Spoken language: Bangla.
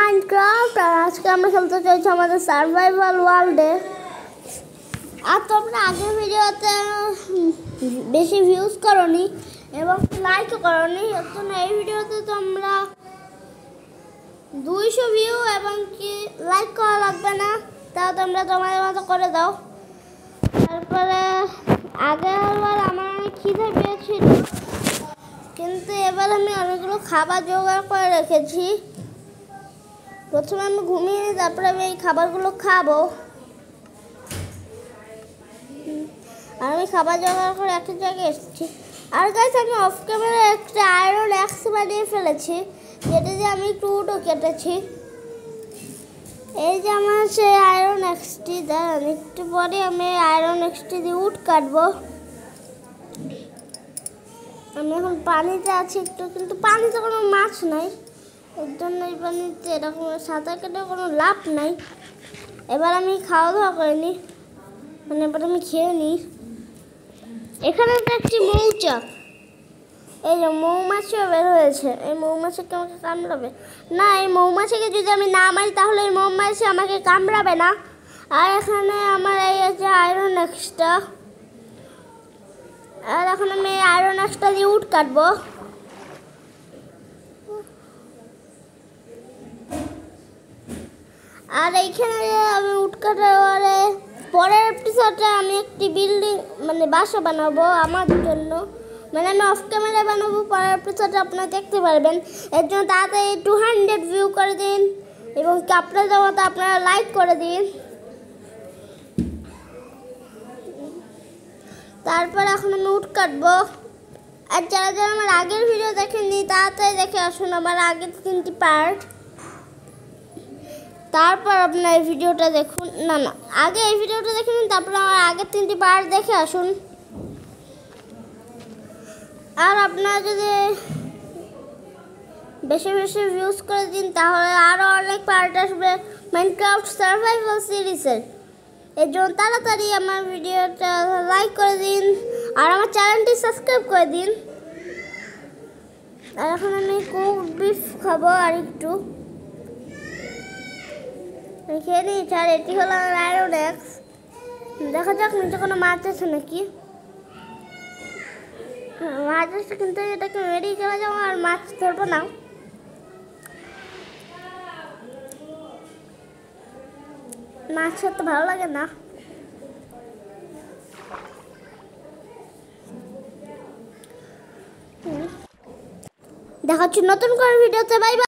মাইনক্রাফট আর আজকে আমরা খেলতে চাইছি আমাদের সার্ভাইভাল ওয়ার্ল্ডে। আর তোমরা আগের ভিডিওতে বেশি ভিউজ করনি এবং লাইকও করনি, এর জন্য এই ভিডিওতে তোমরা 200 ভিউ এবং কি লাইক করা লাগবে না, তাও তোমরা তোমাদের মতো করে দাও। তারপরে আগেরবার আমার অনেক খিদে পেয়েছিল, কিন্তু এবার আমি অনেকগুলো খাবার জোগাড় করে রেখেছি। প্রথমে আমি ঘুমিয়ে নিই, তারপরে আমি এই খাবারগুলো খাবো। আর আমি খাবার জোগাড় করে একটা জায়গায় এসেছি। আর গাইস, আমি অফ ক্যামেরায় একটা আয়রন অ্যাক্স বানিয়ে ফেলেছি, যেটা দিয়ে আমি একটু উডও কেটেছি। এই যে আমার সেই আয়রন অ্যাক্সটি, দাঁড়ান একটু পরে আমি আয়রন অ্যাক্সটি দিয়ে উড কাটবো। আমি এখন পানিতে আছি একটু, কিন্তু পানিতে কোনো মাছ নাই, এর জন্য এই পানিতে এরকম সাঁতার কেটে কোনো লাভ নাই। এবার আমি খাওয়া দাওয়া করে নিই, মানে এবার আমি খেয়ে নিই। এখানে তো একটি মৌচাক, এই যে মৌমাছিও বের হয়েছে। এই মৌমাছিকে আমাকে কামড়াবে না, এই মৌমাছিকে যদি আমি না মারি তাহলে এই মৌমাছি আমাকে কামড়াবে না। আর এখানে আমার এই আছে আয়রন অ্যাক্সটা, আর এখন আমি এই আয়রন অ্যাক্সটা দিয়ে উড কাটবো। আর এইখানে আমি উড কাটার পরের এপিসোডে আমি একটি বিল্ডিং মানে বাসা বানাবো আমার জন্য, মানে আমি অফ ক্যামেরায় বানাবো। পরের এপিসোডে আপনারা দেখতে পারবেন। এর জন্য তাড়াতাড়ি 200 ভিউ করে দিন এবং আপনাদের মতো আপনারা লাইক করে দিন। তারপর এখন আমি উড কাটবো। আর যারা যারা আমার আগের ভিডিও দেখেননি তাড়াতাড়ি দেখে আসুন আমার আগের 3টি পার্ট। তারপর আপনার এই ভিডিওটা দেখুন, না আগে এই ভিডিওটা দেখে নিন, তারপর আমার আগের 3টি পার্ট দেখে আসুন। আর আপনারা যদি বেশি বেশি ভিউজ করে দিন তাহলে আরও অনেক পার্ট আসবে মাইনক্রাফট সার্ভাইভাল সিরিজের। এর জন্য তাড়াতাড়ি আমার ভিডিওটা লাইক করে দিন আর আমার চ্যানেলটি সাবস্ক্রাইব করে দিন। আর এখন আমি কুক বিফ খাবো আর একটু খেয়ে নিয়েছি। আর এটি হলো আমার আয়রন অ্যাক্স। দেখা যাক নিচে কোনো মাছ আছে নাকি। মাছ আছে, কিন্তু এটাকে বেরিয়ে চলে যাবো আর মাছ ধরবো না। মাছ খেতে ভালো লাগে না। দেখা হচ্ছে নতুন করে ভিডিওতে। Bye bye.